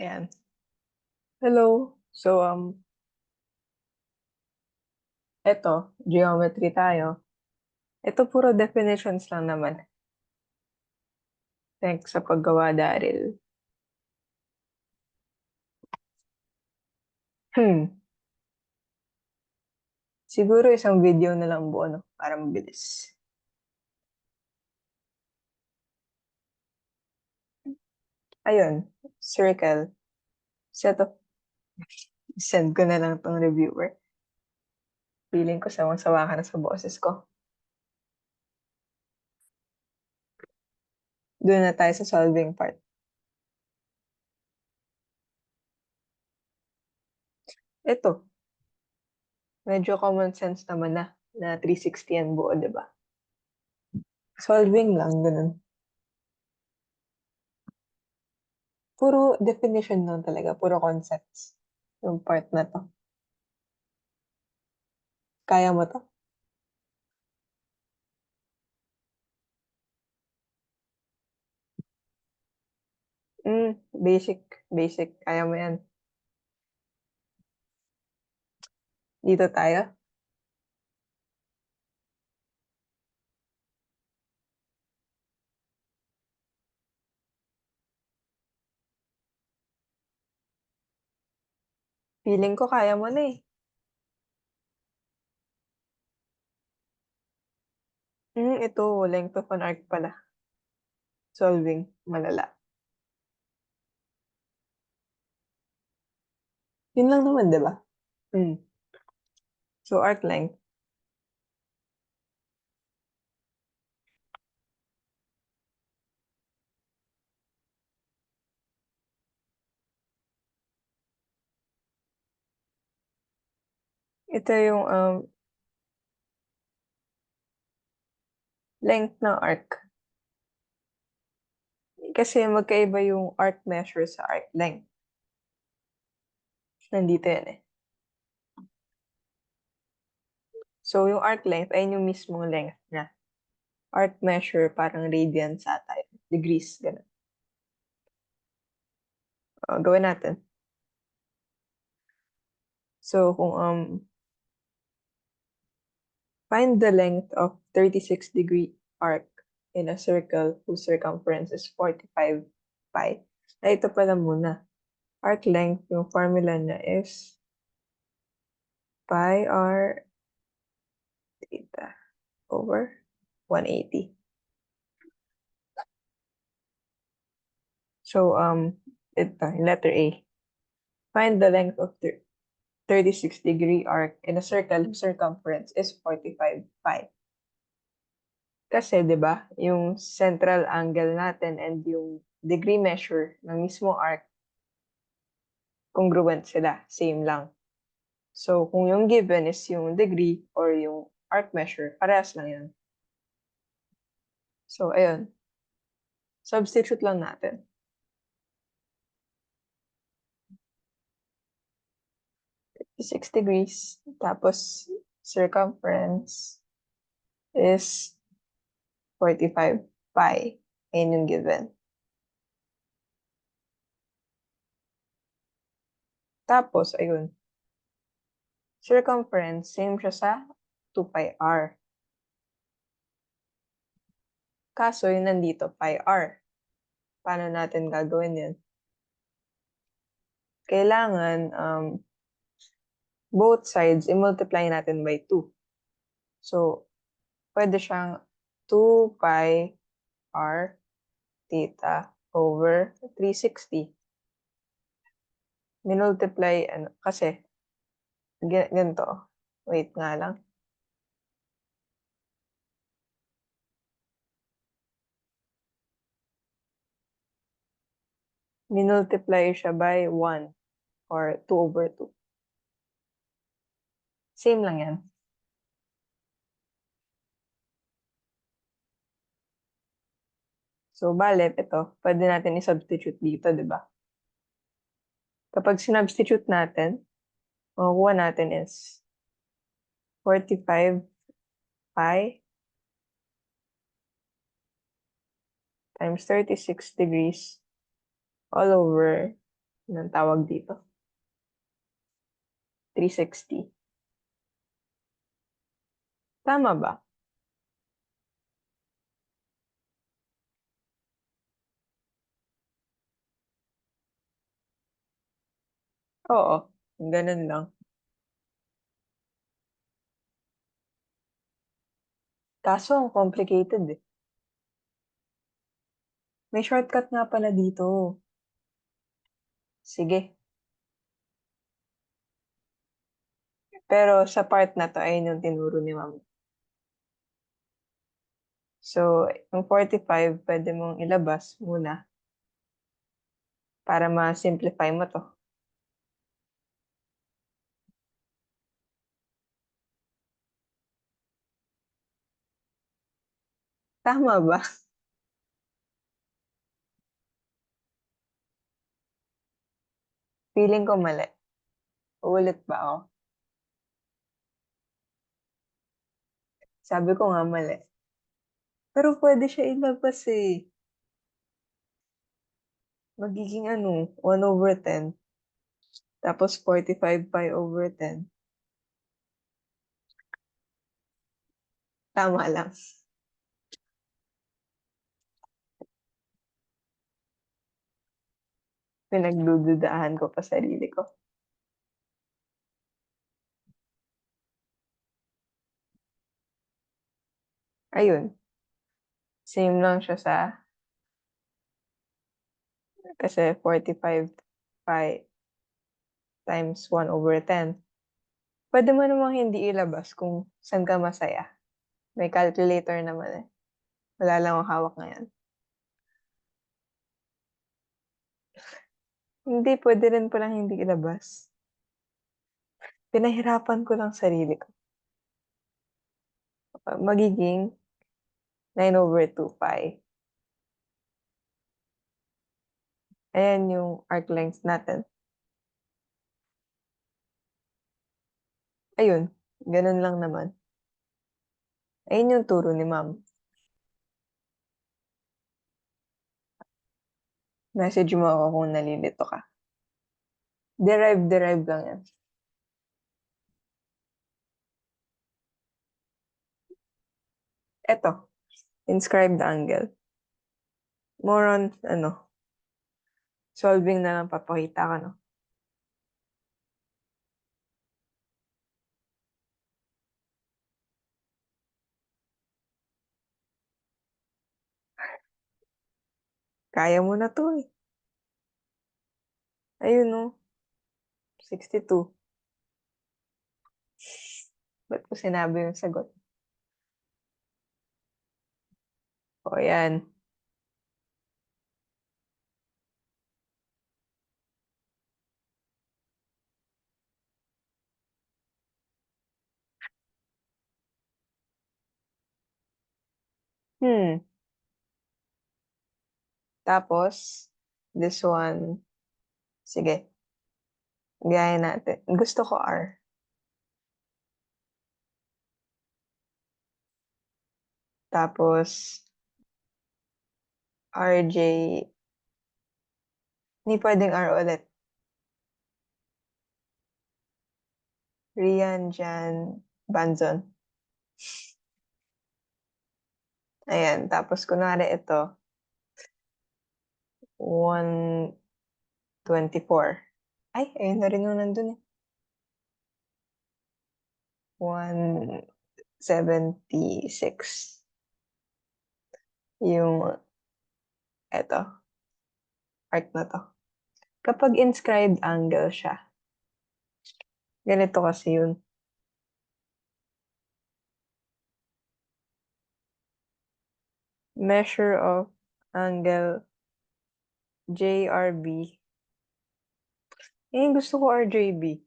Ayan. Hello. So, eto, geometry tayo. Ito puro definitions lang naman. Thanks sa paggawa, Daryl. Siguro isang video na lang buo, no? Para mabilis. Ayun, circle. Set of... Send ko na lang tong reviewer. Feeling ko sawang-sawa ka na sa boses ko. Doon na tayo sa solving part. Ito, medyo common sense naman na 360 yan buo, di ba? Solving lang, ganun. Puro definition lang talaga, puro concepts. Yung part na to. Kaya mo to? Basic. Basic. Kaya mo yan. Dito tayo. Feeling ko kaya mo na eh. Ito, length of an arc pala. Solving. Malala. Yun lang naman, di ba? So, arc length. Ito yung length ng arc. Kasi magkaiba yung arc measure sa arc length. Nandito yan eh. So, yung arc length ay yung mismong length niya. Arc measure parang radians ata yun. Degrees, ganun. Gawin natin. So, kung find the length of 36-degree arc in a circle whose circumference is 45 pi. Ay, ito pala muna. Arc length, yung formula niya is pi r theta over 180. So, ito, letter A. Find the length of 36-degree arc in a circle whose circumference is 45 pi. Kasi, di ba, yung central angle natin and yung degree measure ng mismo arc, congruent sila, same lang. So, kung yung given is yung degree or yung arc measure, parehas lang yan. So, ayun. Substitute lang natin. 6 degrees, tapos circumference is 45 pi. Ayun yung given. Tapos, ayun. Circumference, same siya sa 2 pi r. Kaso, yun nandito, pi r. Paano natin gagawin yun? Kailangan, both sides, i-multiply natin by 2. So, pwede siyang 2 pi r theta over 360. Minultiply, kasi, ganito. Wait nga lang. Minultiply siya by 1 or 2 over 2. Same lang yan. So, bale, ito, pwede natin i-substitute dito, di ba? Kapag sinubstitute natin, makukuha natin is 45 pi times 36 degrees all over Anong tawag dito? 360. Tama ba? Oo, ganun lang. Kaso, ang complicated eh. May shortcut nga pala dito. Sige. Pero sa part na to, ayun yung tinuro ni ma'am. So, yung 45, pwede mong ilabas muna para ma-simplify mo to. Tama ba? Feeling ko mali. Uulit ba ako? Sabi ko nga mali. Pero pwede siya ilabas eh. Magiging ano, 1/10. Tapos 45 pi over 10. Tama lang. Pinagdududahan ko pa sarili ko. Ayun. Same lang siya sa, kasi 45 pi times 1/10. Pwede mo namang hindi ilabas kung saan ka masaya. May calculator naman eh. Wala lang akong hawak ngayon. Hindi, pwede rin palang hindi ilabas. Pinahirapan ko lang sarili ko. Magiging 9/2 pi. Ayan yung arc length natin. Ayun, ganun lang naman. Ayun yung turo ni ma'am. Message mo ako kung nalilito ka. Derive lang yan. Eto, inscribed angle. More on, solving na lang papakita ka, no? Kaya mo na to eh. Ayun, no? 62. Ba't ko sinabi yung sagot? O, yan. Hmm. Tapos, this one, sige, gaya natin. Gusto ko R. Tapos, RJ, hindi pwedeng R ulit. Rian, Jan, Banzon. Ayan. Tapos, kunwari ito, 124. Ay, ayun na rin yung nandun eh. 176. Yung, eto, arc na to. Kapag inscribed angle siya, ganito kasi yun. Measure of angle JRB. Eh, gusto ko RJB.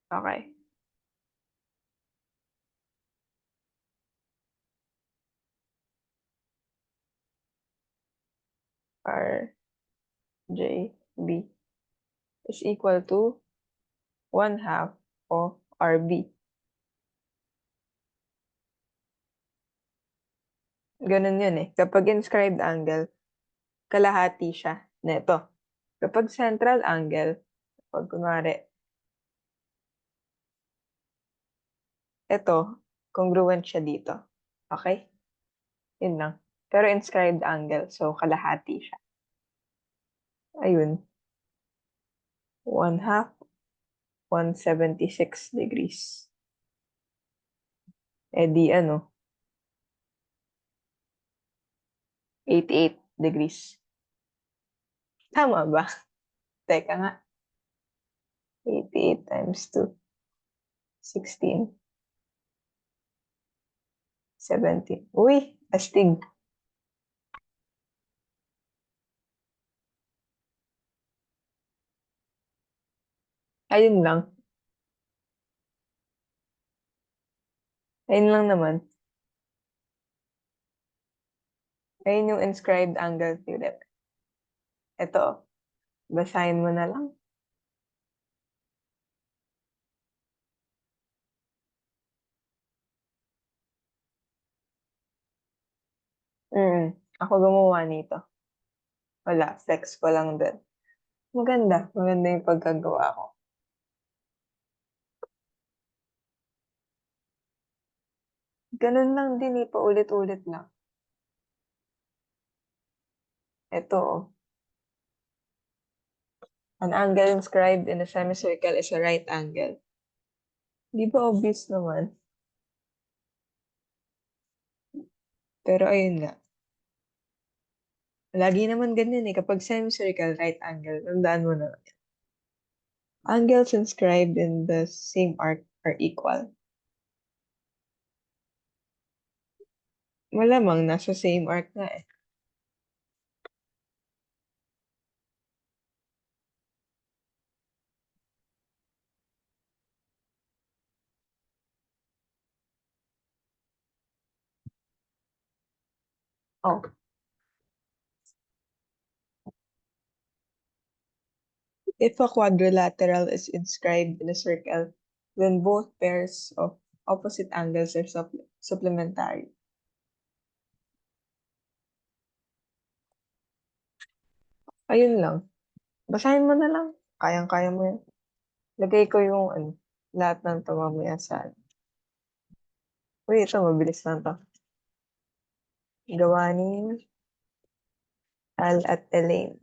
Okay. RJB is equal to 1/2 of RB. Ganun yun eh. Kapag inscribed angle, kalahati siya neto. Kapag central angle, pag kunwari, ito, congruent siya dito. Okay? Yun lang. Pero inscribed angle, so kalahati siya. Ayun. 1/2, 176 degrees. Eh di ano, 88 degrees. Tama ba? Teka nga. 88 times 2, 16, 17. Uy, astig. Ayun lang. Ayun lang naman. Ayun yung inscribed angle theorem. Ito, basahin mo na lang. Ako gumawa nito. Wala, flex ko lang din. Maganda. Maganda yung pagkagawa ko. Ganun lang din eh, paulit-ulit lang. Ito, oh. An angle inscribed in a semicircle is a right angle. Di ba obvious naman? Pero ayun nga. Lagi naman ganyan eh. Kapag semicircle, right angle, tandaan mo na. Angles inscribed in the same arc are equal. Malamang nasa same arc na eh. Oh. If a quadrilateral is inscribed in a circle, then both pairs of opposite angles are supplementary. Ayun lang. Basahin mo na lang. Kayang-kaya mo yan. Lagay ko yung lahat ng to mamaya sa... Uy, ito, mabilis lang to. Gawa ni Al at Elaine.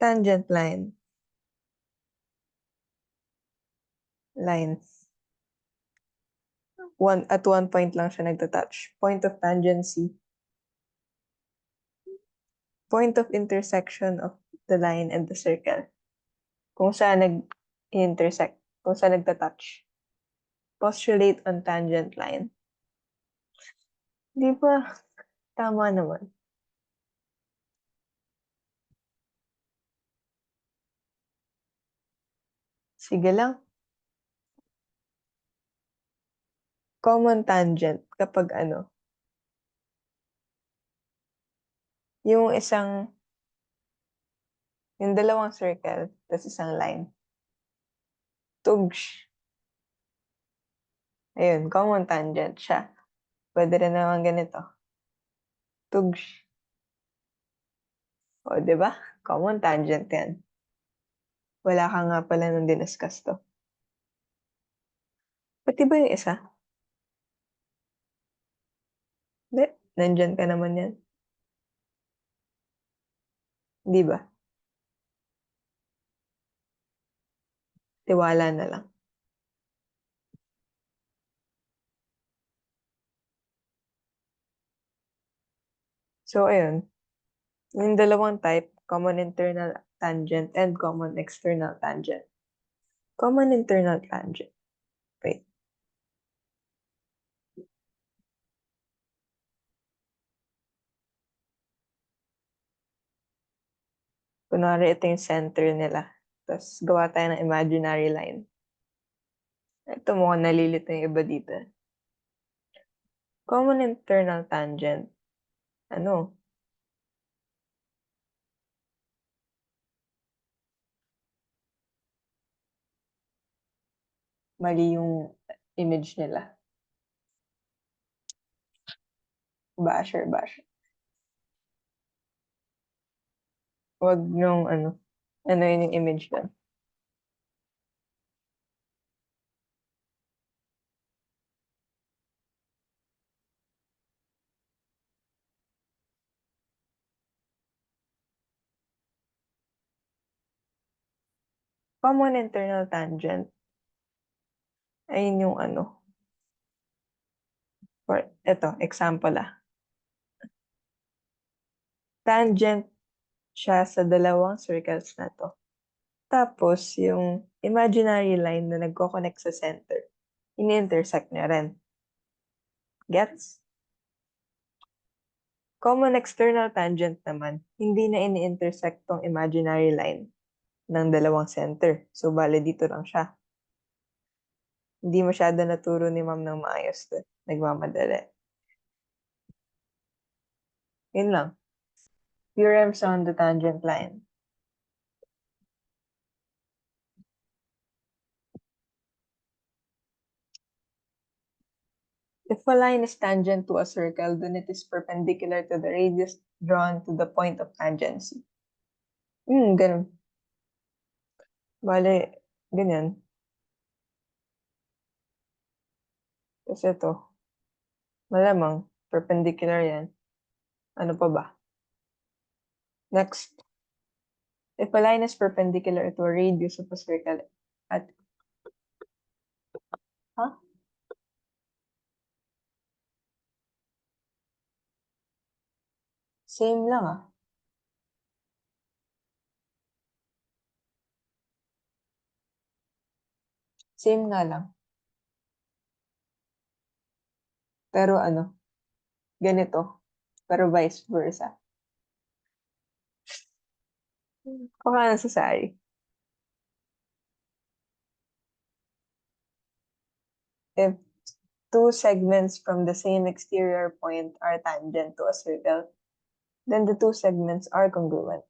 Tangent line. Lines. At one point lang siya nagtatouch. Point of tangency. Point of intersection of the line and the circle. Kung saan nag-intersect. Kung saan nagtatouch. Postulate on tangent line. Di ba? Tama naman. Sige lang. Common tangent kapag yung yung dalawang circle, tapos isang line. Tugs. Ayun, common tangent siya. Pwede rin naman ganito. Tugs. O, di ba? Common tangent yan. Wala ka nga pala nung dinascuss to. Pati ba yung isa? Hindi. Nandyan ka naman yan. Di ba? Tiwala na lang. So, ayun. Yung dalawang type, common internal tangent and common external tangent. Common internal tangent. Wait. Kunwari, ito yung center nila. Tapos, gawa tayo ng imaginary line. Ito mukhang nalilito yung iba dito. Common internal tangent. Ano? Mali yung image nila. Basher, basher. Huwag nung ano yun yung image doon. Common internal tangent. Ayun yung for, ito, example Tangent siya sa dalawang circles na to. Tapos, yung imaginary line na nagko-connect sa center, ini-intersect niya rin. Gets? Common external tangent naman, hindi na ini-intersect tong imaginary line ng dalawang center. So, bale dito lang siya. Hindi masyado naturo ni ma'am ng maayos to. Nagmamadali. Yun lang. Theorems on the tangent line. If a line is tangent to a circle, then it is perpendicular to the radius drawn to the point of tangency. Ganun. Bale, ganyan. Kasi ito, malamang, perpendicular yan. Ano pa ba? Next, if a line is perpendicular to a radius of a circle at, huh? Same lang Same nga lang. Pero ganito. Pero vice versa. Kung ano sa sari. If two segments from the same exterior point are tangent to a circle, then the two segments are congruent.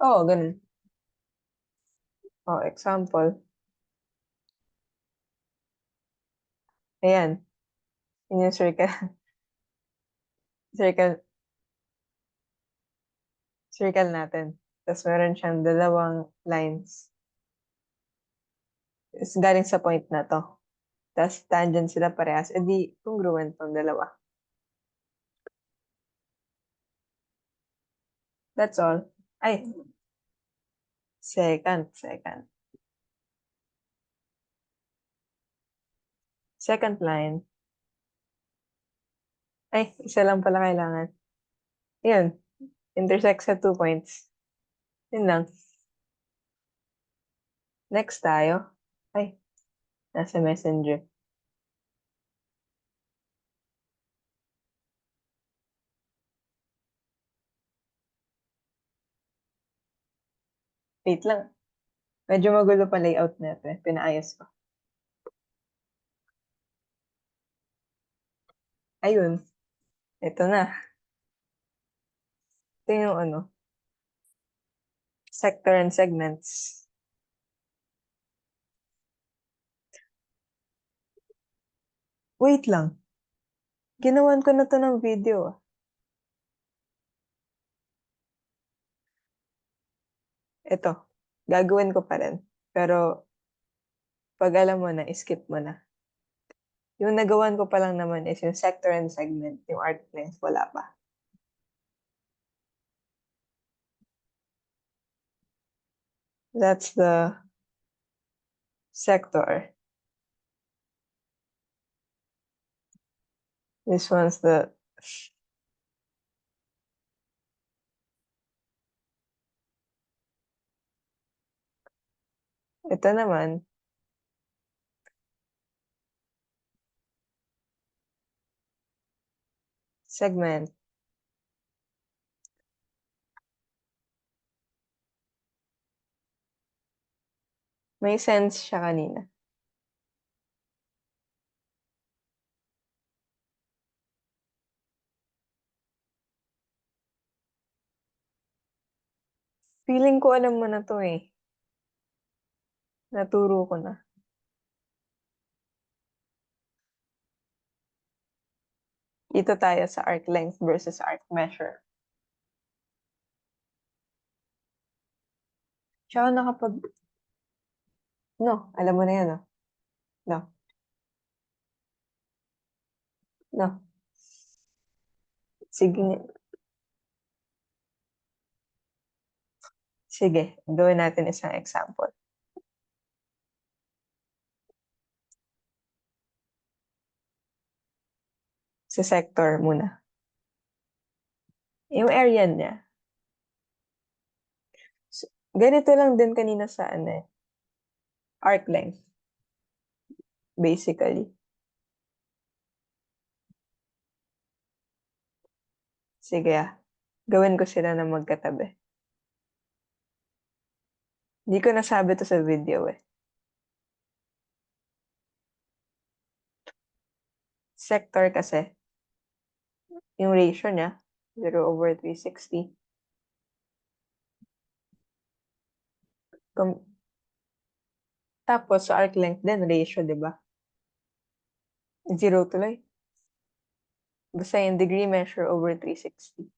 Oo, ganun. Oh, example. Ayan. Yun yung circle. circle. Circle natin. Tapos meron siyang dalawang lines. Is galing sa point na to. Tapos tangent sila parehas. E di congruent tong dalawa. That's all. Ay, second. Second line. Ay, isa lang pala kailangan. Yun. Intersect sa 2 points. Yun lang. Next tayo. Ay, nasa messenger. Wait lang. Medyo magulo pa layout na ito eh. Pinaayos ko. Ayun. Ito na. Ito yung sector and segments. Wait lang. Ginawan ko na to ng video. Ito. Gagawin ko pa rin. Pero, pag alam mo na, skip mo na. Yung nagawan ko pa lang naman is yung sector and segment. Yung art length, wala pa. That's the sector. This one's the ito naman, segment. May sense siya kanina. Feeling ko alam mo na to eh. Naturo ko na. Dito tayo sa arc length versus arc measure. Tsaka nakapag... No, alam mo na yan, no? No, no. Sige, sige. Gawin natin isang example. Sa sector muna. Yung area niya. Ganito lang din kanina sa ano eh. Arc length. Basically. Sige ah. Gawin ko sila na magkatabi. Hindi ko nasabi to sa video eh. Sector kasi, yung ratio niya, 0/360. Tapos, sa arc length din, ratio, di ba? Zero tuloy. Basta yung degree measure over 360.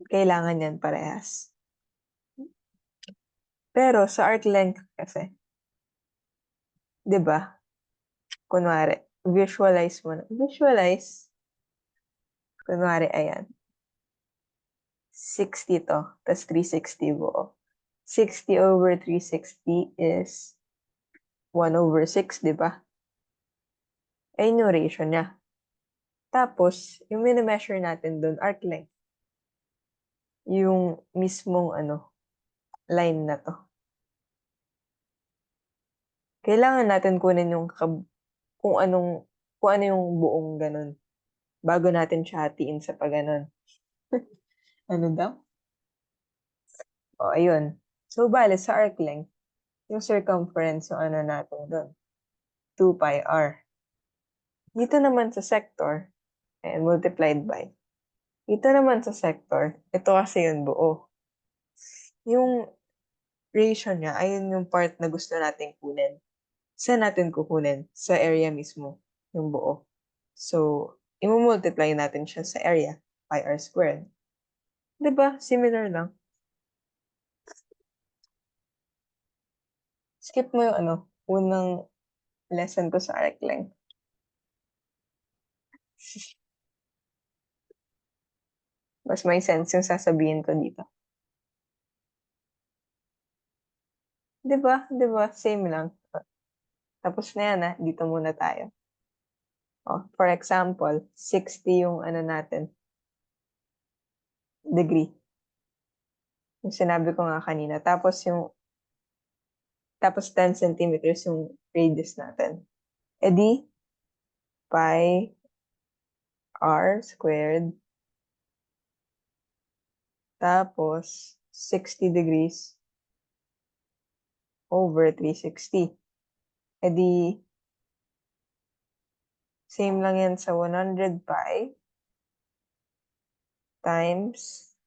Kailangan yan parehas. Pero sa arc length kasi, di ba? Kunwari, visualize mo na. Visualize. Kunwari, ayan. 60 to, tas 360 buo. 60/360 is 1/6, di ba? Ayun yung ratio niya. Tapos, yung mini-measure natin doon, arc length. Yung mismong line na to. Kailangan natin kunin yung kung ano yung buong ganun bago natin siya hatiin sa pag-ganon. Ano daw? O, ayun. So, bale, sa arc length, yung circumference yung ano natin doon. 2 pi r. Dito naman sa sector, and multiplied by. Dito naman sa sector, ito kasi yung buo. Yung ratio niya, ayun yung part na gusto natin kunin. Saan natin kukunin? Sa area mismo, yung buo. So, i-multiply natin siya sa area, pi r squared. Diba? Similar lang. Skip mo yung unang lesson ko sa arc length. Mas may sense yung sasabihin ko dito. Diba? Diba? Same lang. Tapos na yan dito muna tayo. For example, 60 yung natin, degree. Yung sinabi ko nga kanina. Tapos 10 centimeters yung radius natin. E di, pi r squared. Tapos, 60 degrees over 360. E di, same lang yan sa 100 pi times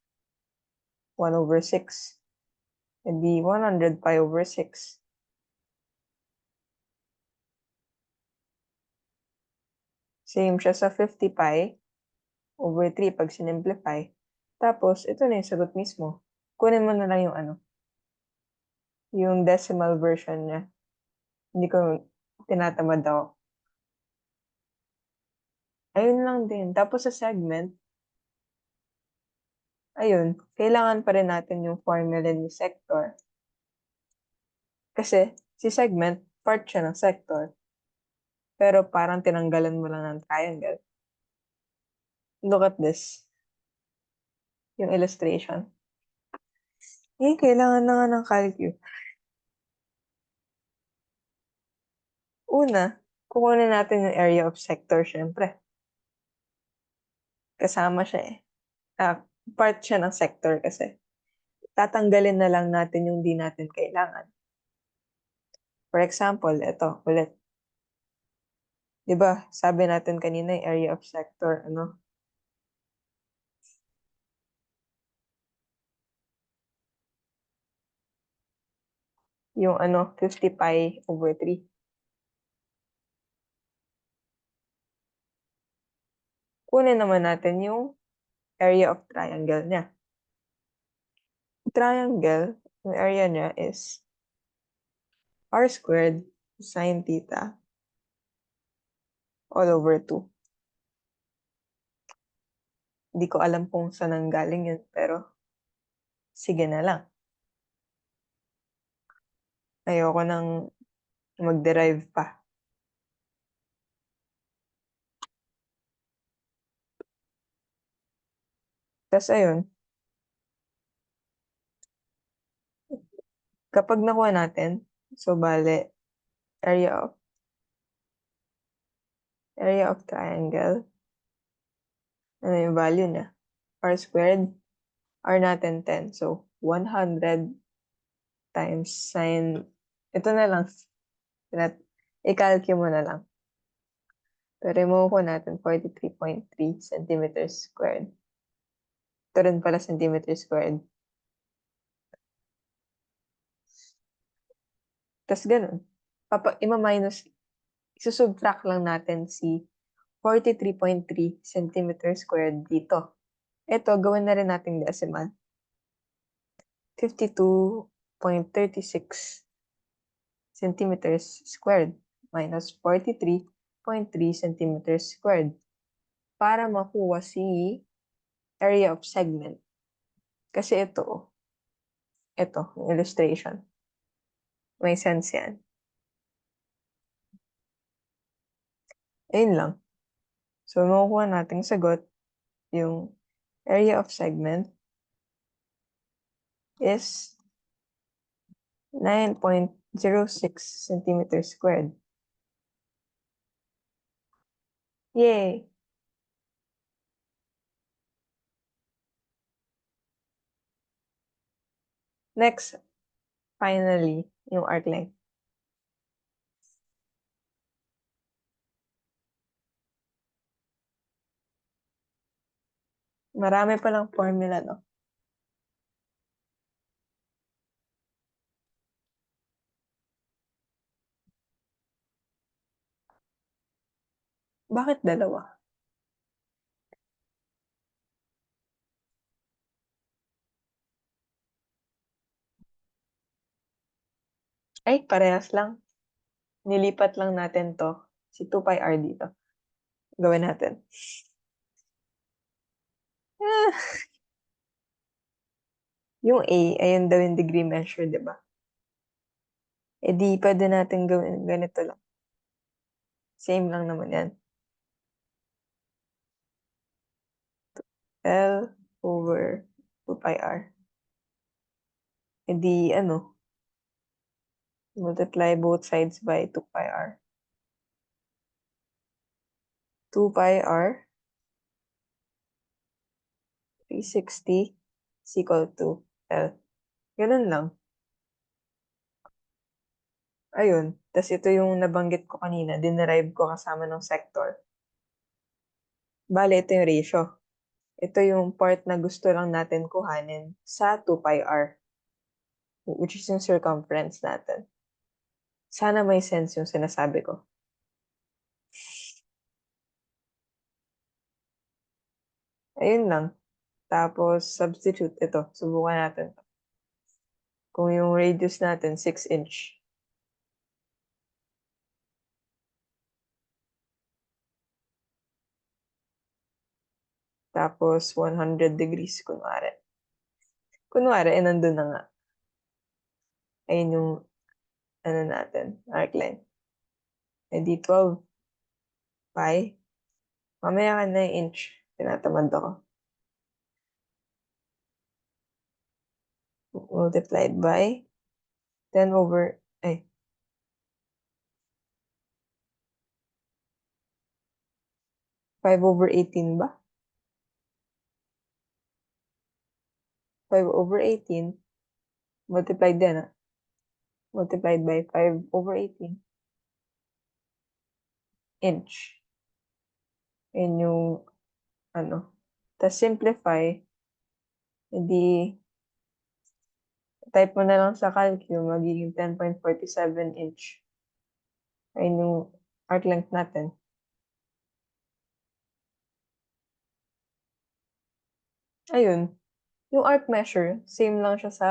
1/6. E di, 100 pi over 6. Same siya sa 50 pi over 3 pag sinimplify. Tapos, ito na yung sagot mismo. Kunin mo na lang yung decimal version niya. Hindi ko tinatamad ako. Ayun lang din. Tapos sa segment, ayun, kailangan pa rin natin yung formula ni sector. Kasi si segment, part siya ng sector. Pero parang tinanggalan mo lang ng triangle. Look at this. Yung illustration. Kailangan na nga ng calculus. Una, kukunin natin yung area of sector, syempre. Kasama siya eh. Part siya ng sector kasi. Tatanggalin na lang natin yung di natin kailangan. For example, ito, ulit. Diba, sabi natin kanina yung area of sector, yung 50 pi over 3. Kunin naman natin yung area of triangle niya. Triangle, yung area niya is r squared sine theta all over 2. Hindi ko alam kung saan ang galing yun, pero sige na lang. Ayoko nang mag-derive pa. Tapos ayun, kapag nakuha natin, so bale, area of triangle, ano yung value niya? R squared, R natin 10. So, 100 times sine, ito na lang, i-calculate mo na lang. Pero i-move natin 43.3 centimeters squared. Ito rin pala centimeters squared. Tapos ganun. Ima-minus, isusubtract lang natin si 43.3 centimeters squared dito. Ito, gawin na rin nating decimal. 52.36 centimeters squared minus 43.3 centimeters squared para makuha si area of segment. Kasi ito, yung illustration. May sense yan. Ayun lang. So, makukuha nating sagot, yung area of segment is 9.06 centimeters squared. Yay! Next, finally, yung arc length. Marami palang formula, no? Bakit dalawa? Ay, parehas lang. Nilipat lang natin to. Si 2 pi r dito. Gawin natin. Ah, yung A, ayun daw yung degree measure, di ba? E di, pwede natin gawin ganito lang. Same lang naman yan. L over 2 pi r. E di, multiply both sides by 2 pi r. 2 pi r 360 is equal to L. Ganun lang. Ayun. Tapos ito yung nabanggit ko kanina. Dinerive ko kasama ng sector. Bale, ito yung ratio. Ito yung part na gusto lang natin kuhanin sa 2 pi r, which is yung circumference natin. Sana may sense yung sinasabi ko. Ayun lang. Tapos, substitute ito. Subukan natin. Kung yung radius natin, 6 inch. Tapos, 100 degrees, kunwari. Kunwari, nandun na nga. Ayun yung, natin, arc length. E di 12 pi. Mamaya ka na yung inch. Tinatamad ako. Multiplied by 10 over, 5 over 18 ba? 5 over 18 multiplied din, multiplied by 5 over 18 inch. Yun yung, Tapos simplify, edi type mo na lang sa calcu, magiging 10.47 inch. Ayun yung arc length natin. Ayun. Yung arc measure, same lang siya sa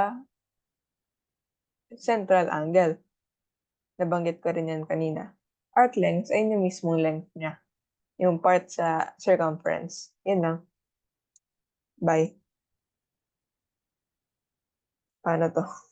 central angle. Nabanggit ko rin yan kanina. Arc length ay yung mismong length niya. Yung part sa circumference. Yun lang. Bye. Paano to?